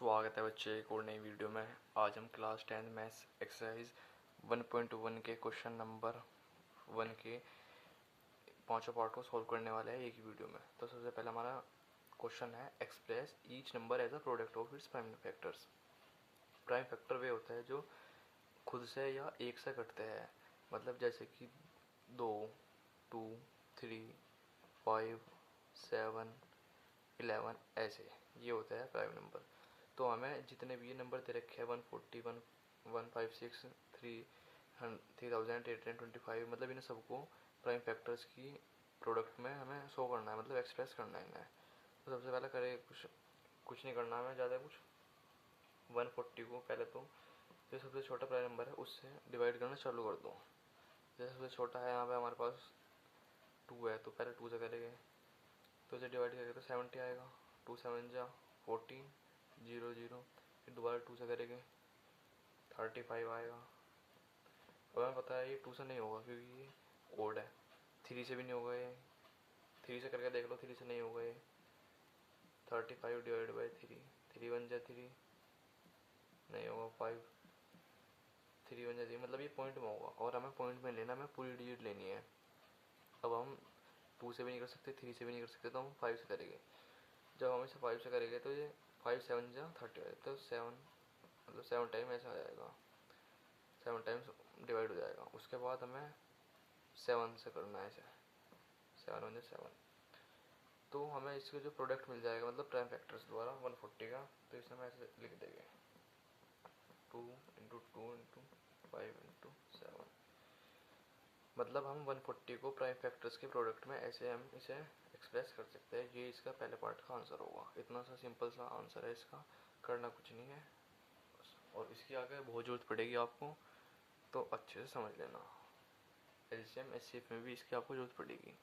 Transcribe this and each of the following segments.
स्वागत है बच्चे एक और नई वीडियो में। आज हम क्लास 10 मैथ्स एक्सरसाइज 1.1 के क्वेश्चन नंबर 1 के पांचों पार्ट को सॉल्व करने वाले हैं एक ही वीडियो में। तो सबसे पहले हमारा क्वेश्चन है express each number as a product of its prime factors. Prime factor वे होता है जो खुद से या एक से घटते हैं, मतलब जैसे कि 2, 2, 3, 5, 7, 11 ऐसे, ये होता है प्राइम नंबर। तो हमें जितने भी ये नंबर दे रखे हैं 141, 156, 3825, मतलब इन सबको प्राइम फैक्टर्स की प्रोडक्ट में हमें शो करना है, मतलब एक्सप्रेस करना है इन्हें। तो सबसे पहले करें कुछ नहीं करना हमें ज़्यादा कुछ। 140 को पहले तो जो सबसे छोटा प्राइम नंबर है उससे डिवाइड करना चालू कर दो। जैसे सबसे छोटा है यहाँ पे हमारे पास 2 है, तो पहले 2 से करेंगे, तो इसे डिवाइड करेंगे तो 70 आएगा। 2 7 जा 14, 0 0, फिर दोबारा 2 से करेंगे 35 आएगा। अब हमें पता है ये 2 से नहीं होगा क्योंकि ये ओड है। 3 से भी नहीं होगा ये, 3 से करके देख लो, 3 से नहीं होगा ये। 35 डिवाइड बाई 3, 3 1 जा 3, नहीं होगा। 5, 3 1 जा 3, मतलब ये पॉइंट में होगा और हमें पॉइंट में लेना, हमें पूरी डिजिट लेनी है। अब हम 2 से भी नहीं कर सकते, 3 से भी नहीं कर सकते, तो हम 5 से करेंगे। जब हम इसे 5 से करेंगे तो ये 5 7 जा 30, तो 7, मतलब 7 टाइम ऐसा आ जाएगा, 7 टाइम्स डिवाइड हो जाएगा। उसके बाद हमें 7 से करना है इसे, 7 1 7, तो हमें इसके जो प्रोडक्ट मिल जाएगा, मतलब प्राइम फैक्टर्स द्वारा 140 का, तो इसे हम ऐसे लिख देंगे 2 इंटू 2 इंटू 5 इंटू 7। मतलब हम 140 को प्राइम फैक्टर्स के प्रोडक्ट में ऐसे हम इसे एक्सप्रेस कर सकते हैं। ये इसका पहले पार्ट का आंसर होगा। इतना सा सिंपल सा आंसर है इसका, करना कुछ नहीं है बस। और इसकी आगे बहुत ज़रूरत पड़ेगी आपको, तो अच्छे से समझ लेना। एलसीएम एचसीएफ में भी इसकी आपको जरूरत पड़ेगी।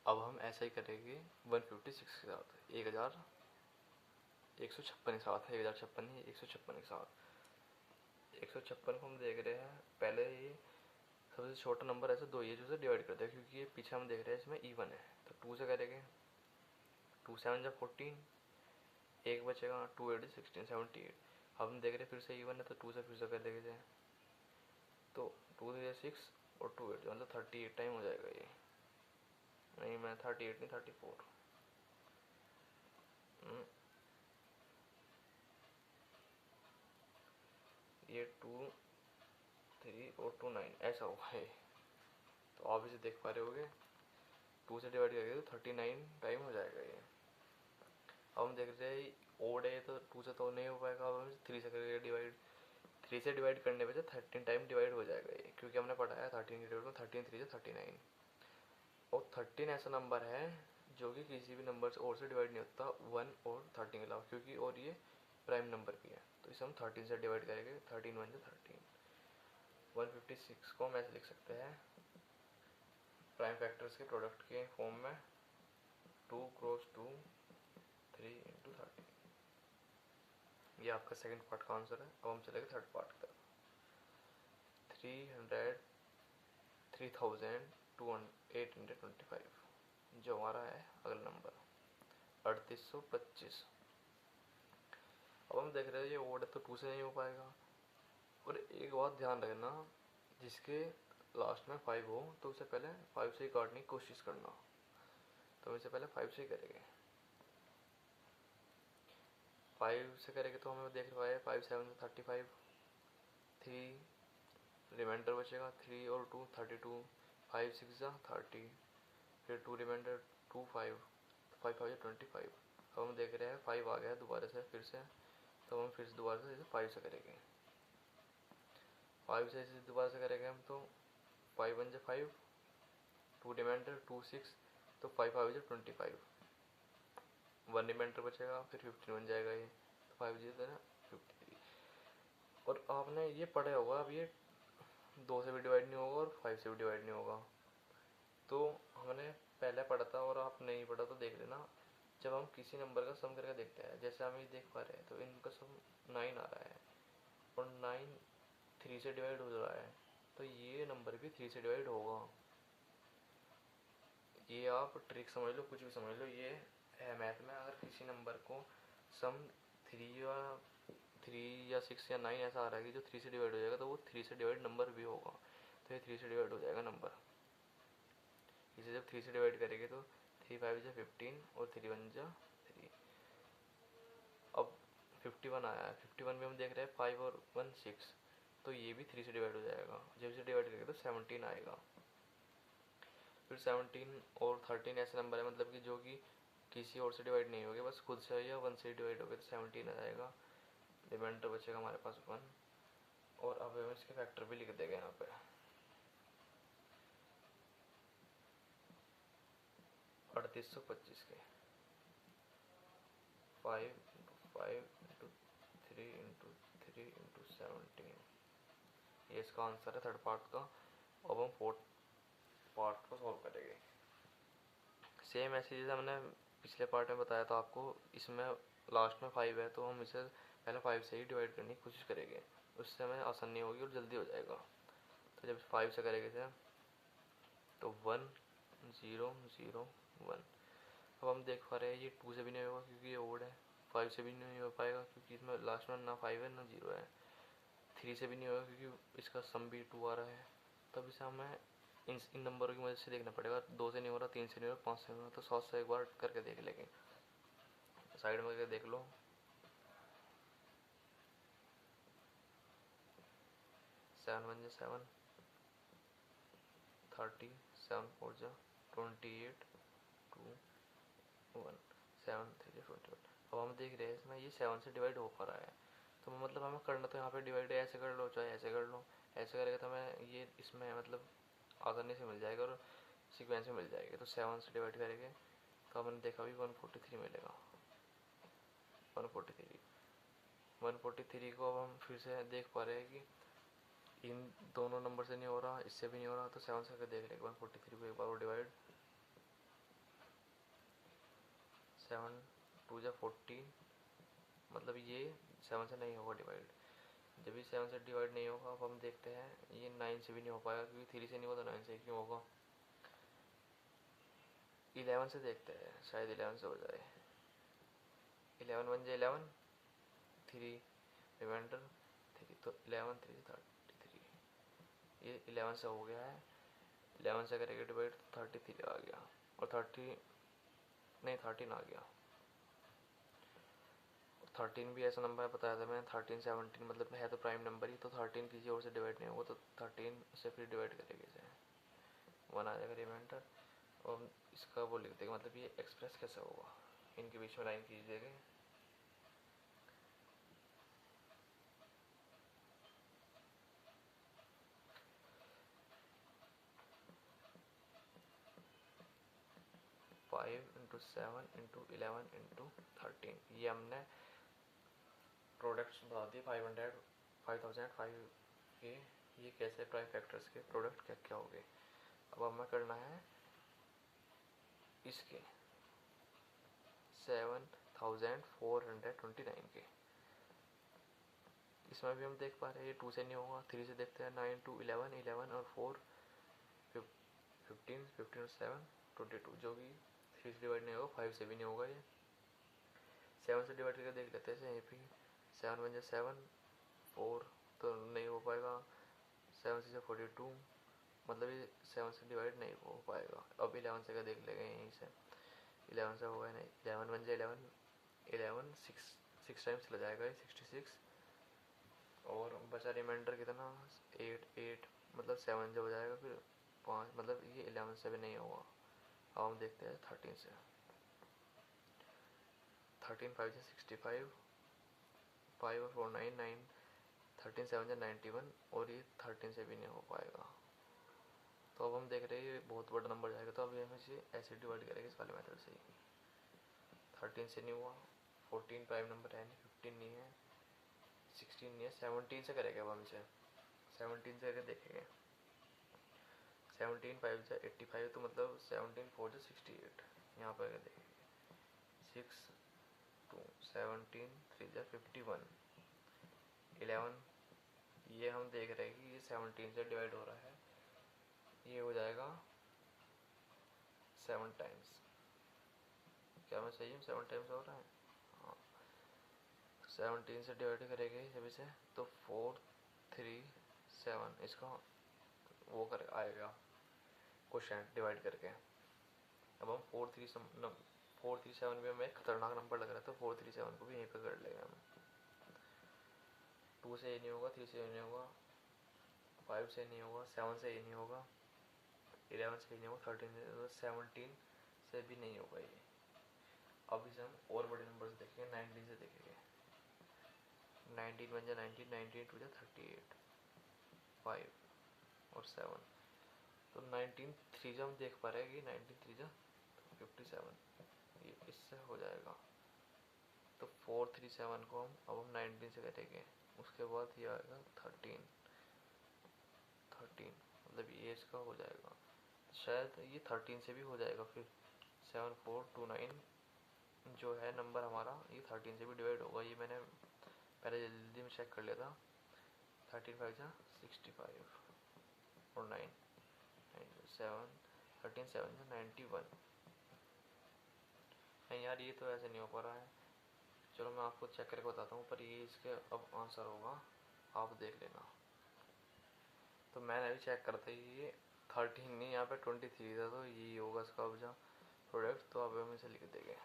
अब हम ऐसा ही करेंगे 156 के साथ, 1156 के साथ है, 1056 नहीं, 156 के साथ। 156 को हम देख रहे हैं, पहले ये सबसे छोटा नंबर ऐसे दो ये जो से डिवाइड करते हैं, क्योंकि ये पीछे हम देख रहे हैं इसमें इवन है, तो 2 से करेंगे। 2 7 जा 14, एक बचेगा, 2 8 16 78। अब हम देख रहे हैं फिर से इवन है, तो 2 से फिर से कर देंगे, तो 2 से 6 और 2 8, मतलब 38 टाइम हो जाएगा ये। नहीं, मैं 38 नहीं, 34। ये 2 3 और 2 9 ऐसा हुआ है, तो आप इसे देख पा रहे होगे। 2 से डिवाइड करेंगे तो 39 टाइम हो जाएगा ये। अब हम देख रहे हैं ओड है, तो 2 से तो नहीं हो पाएगा। अब हम 3 से करेंगे डिवाइड, 3 से डिवाइड करने पे 13 टाइम डिवाइड हो जाएगा ये, क्योंकि हमने पढ़ा है 13 के डिवाइड में 13 3 से 39। और 13 ऐसा नंबर है जो कि किसी भी नंबर से और से डिवाइड नहीं होता 1 और 13 के अलावा, क्योंकि और ये प्राइम नंबर भी है। तो इसे हम 13 से डिवाइड करेंगे, 13 1 से 13। 156 को हम ऐसे लिख सकते हैं प्राइम फैक्टर्स के प्रोडक्ट के फॉर्म में, 2 क्रॉस 2 3 इंटू 13। ये आपका सेकंड पार्ट का आंसर है। अब हम चलेंगे थर्ड पार्ट की तरफ। 825 जो हमारा है अगला नंबर 3825। अब हम देख रहे हैं ये ओड है, तो 2 से नहीं हो पाएगा। और एक बात ध्यान रखना, जिसके लास्ट में 5 हो तो उसे पहले 5 से ही काटने की कोशिश करना। तो हम इसे पहले 5 से ही करेंगे। 5 से करेंगे तो हमें देख रहा है 5 7 35, 3 रिमाइंडर बचेगा, 3 और 2 32, 5 6 जा 30, फिर 2 रिमाइंडर 2 5, 5 5 25। अब हम देख रहे हैं 5 आ गया दोबारा से फिर से, तो हम फिर से दोबारा से 5 से करेंगे। 5 से इसे दोबारा से करेंगे हम, तो 5 1 जा 5, 2 रिमाइंडर 2 6, तो 5 5 जा 25, 1 रिमाइंडर बचेगा, फिर 15 बन जाएगा ये, तो 5 जीरो ना 53। और आपने ये पढ़ा होगा, अब ये 2 से भी डिवाइड नहीं होगा और 5 से भी डिवाइड नहीं होगा। तो हमने पहले पढ़ा था और आप नहीं पढ़ा तो देख लेना। जब हम किसी नंबर का सम करके देखते हैं, जैसे हम ये देख पा रहे हैं, तो इनका सम 9 आ रहा है और 9 3 से डिवाइड हो रहा है, तो ये नंबर भी 3 से डिवाइड होगा। ये आप ट्रिक समझ लो, कुछ भी समझ लो, ये है मैथ में। अगर किसी नंबर को सम 3 या 6 या 9 ऐसा आ रहा है कि जो 3 से डिवाइड हो जाएगा तो वो 3 से डिवाइड नंबर भी होगा, तो ये 3 से डिवाइड हो जाएगा नंबर। इसे जब 3 से डिवाइड करेंगे तो 3 5 जा 15 और 3 1 जा 3। अब 51 आया है, 51 में हम देख रहे हैं 5 और 1 6, तो ये भी 3 से डिवाइड हो जाएगा। जब इसे डिवाइड करेंगे तो 17 आएगा। फिर 17 और 13 ऐसे नंबर है मतलब कि जो कि किसी और से डिवाइड नहीं होंगे, बस खुद से या 1 से डिवाइड हो गए, तो 17 आ जाएगा। रिमाइंडर बचेगा हमारे पास 1। और अब हम इसके फैक्टर भी लिख देंगे यहाँ पे। 3825 के 5 5 इंटू 3 इंटू 3 इंटू 17, ये इसका आंसर है थर्ड पार्ट का। अब हम फोर्थ पार्ट को सॉल्व करेंगे। सेम ऐसे जैसे हमने पिछले पार्ट में बताया था आपको, इसमें लास्ट में 5 है तो हम इसे पहले 5 से ही डिवाइड करने की कोशिश करेंगे, उससे हमें आसानी होगी और जल्दी हो जाएगा। तो जब 5 से करेंगे इसे तो 1 0 0 1। अब हम देख पा रहे हैं ये 2 से भी नहीं होगा क्योंकि ये ओड है, 5 से भी नहीं हो पाएगा क्योंकि इसमें लास्ट में ना 5 है ना 0 है, 3 से भी नहीं होगा क्योंकि इसका सम भी 2 आ रहा है। तब इसे हमें इन नंबरों की मदद से देखना पड़ेगा। 2 से नहीं हो रहा, 3 से नहीं हो रहा, 5 से नहीं हो रहा, तो 7 से एक बार करके देख लेंगे। साइड में करके देख लो। 7 1 जा 7, 30, 7 4 जा 28, 2 1, 7 3 जा 21। अब हम देख रहे हैं इसमें ये 7 से डिवाइड हो पा रहा है, तो मतलब हमें करना तो यहाँ पे डिवाइड ऐसे कर लो चाहे ऐसे कर लो। ऐसे करेगा तो हमें ये इसमें मतलब आसानी से मिल जाएगा और सीक्वेंस में मिल जाएगी। तो 7 से डिवाइड करेंगे तो हमने देखा भी 143 मिलेगा। 143 को अब हम फिर से देख पा रहे हैं कि इन दोनों नंबर से नहीं हो रहा, इससे भी नहीं हो रहा, तो 7 से देख लेंगे 143 को एक बार और डिवाइड। 7 2 जा 14, मतलब ये 7 से नहीं होगा डिवाइड। जब भी 7 से डिवाइड नहीं होगा, अब हम देखते हैं ये 9 से भी नहीं हो पाएगा क्योंकि 3 से नहीं होगा तो 9 से क्यों होगा। 11 से देखते हैं, शायद 11 से हो जाए। 11 1 जा 11, 3 रिमाइंडर 3, तो 11 3 33, ये 11 से हो गया है। 11 से करेंगे डिवाइड तो 33 आ गया, और 13 आ गया। 13 भी ऐसा नंबर है, बताया था मैंने 13 17, मतलब है तो प्राइम नंबर ही, तो 13 किसी और से डिवाइड नहीं होगा तो 13 से फिर डिवाइड करेंगे इसे, 1 आ जाएगा रिमाइंडर। और इसका वो लिख देंगे, मतलब ये एक्सप्रेस कैसे होगा, इनके बीच में लाइन खींच 5 इंटू 7 इंटू 11 इंटू 13, ये हमने प्रोडक्ट्स बता दिए 500 5005 के। ये कैसे प्राइम फैक्टर्स के प्रोडक्ट क्या क्या हो गए। अब हमें करना है इसके 7429 के। इसमें भी हम देख पा रहे हैं ये 2 से नहीं होगा, 3 से देखते हैं। 9 2 11 11 और 4 15 15 और 7 22, जो कि 3 से डिवाइड नहीं होगा, 5 से भी नहीं होगा। ये 7 से डिवाइड करके देख लेते हैं यहीं पे। 7 1 जा 7, 4 तो नहीं हो पाएगा। 7 6 जा 42, मतलब ये 7 से डिवाइड नहीं हो पाएगा। अब 11 से का देख लेंगे यहीं से, 11 से होगा नहीं। 11 1 जा 11, 11 6 टाइम्स चला जाएगा ये 66, और बचा रिमाइंडर कितना 8 8, मतलब 7 जब हो जाएगा फिर 5, मतलब ये 11 से भी नहीं होगा। अब हम देखते हैं 13 से। 13 5 जा 65, 5 और 4 9 9, 13 7 जा 91, और ये 13 से भी नहीं हो पाएगा। तो अब हम देख रहे हैं ये बहुत बड़ा नंबर जाएगा, तो अभी हम इसे ऐसे डिवाइड करेंगे इस वाले मेथड से ही। 13 से नहीं हुआ, 14 प्राइम नंबर है नहीं, 15 नहीं है, 16 नहीं है, 17 से करेंगे। अब हम इसे 17 से करके देखेंगे। 17 5 जा 85, तो मतलब 17 4 जा 68, यहाँ पर देखेंगे। 6 2 17 3 जा 51, 11, ये हम देख रहे हैं कि ये 17 से डिवाइड हो रहा है, ये हो जाएगा 7 टाइम्स। क्या मैं सही हूँ, 7 टाइम्स हो रहा है, हाँ 17 से डिवाइड करेंगे सभी से तो 4 3 7 इसका वो कर आएगा क्वेश्चन डिवाइड करके। अब हम 437 भी हमें खतरनाक नंबर लग रहा है तो 437 को भी यहीं पे कर लेंगे हम। 2 से ये नहीं होगा, 3 से ये नहीं होगा, 5 से नहीं होगा, 7 से ये नहीं होगा, 11 से नहीं होगा, 13 से, 17 से भी नहीं होगा ये। अब इसे हम और बड़े नंबर से देखेंगे, 19 से देखेंगे। 19 बन जाए 19, 19 टू जाए 38, 5 और 7 तो 19 थ्री जा हम देख पा रहे हैं कि 19 थ्री जा 57, ये इससे हो जाएगा। तो 437 को हम 19 से करेंगे, उसके बाद ये आएगा 13 मतलब ये इसका हो जाएगा, शायद ये 13 से भी हो जाएगा फिर। 7429 जो है नंबर हमारा ये 13 से भी डिवाइड होगा, ये मैंने पहले जल्दी में चेक कर लिया था। 13 5 जा 65 और 9 7 13 7 जा 91। नहीं यार ये तो ऐसे नहीं हो पा रहा है, चलो मैं आपको चेक करके बताता हूँ, पर ये इसके अब आंसर होगा, आप देख लेना। तो मैंने अभी चेक करता ये 13 नहीं, यहाँ पे 23 था, तो यही होगा इसका अब जो प्रोडक्ट। तो अब हम इसे लिख देंगे,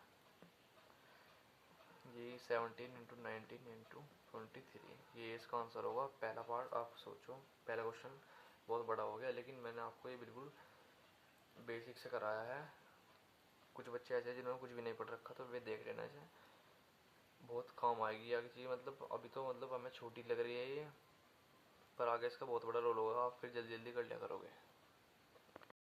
ये 17 इंटू 19 इंटू 23, ये इसका आंसर होगा। पहला पार्ट आप सोचो, पहला क्वेश्चन बहुत बड़ा हो गया, लेकिन मैंने आपको ये बिल्कुल बेसिक से कराया है। कुछ बच्चे ऐसे हैं जिन्होंने कुछ भी नहीं पढ़ रखा, तो वे देख लेना इसे, बहुत काम आएगी आगे चीज़। मतलब अभी तो मतलब हमें छोटी लग रही है ये, पर आगे इसका बहुत बड़ा रोल होगा, आप फिर जल्दी जल्दी कर लिया करोगे।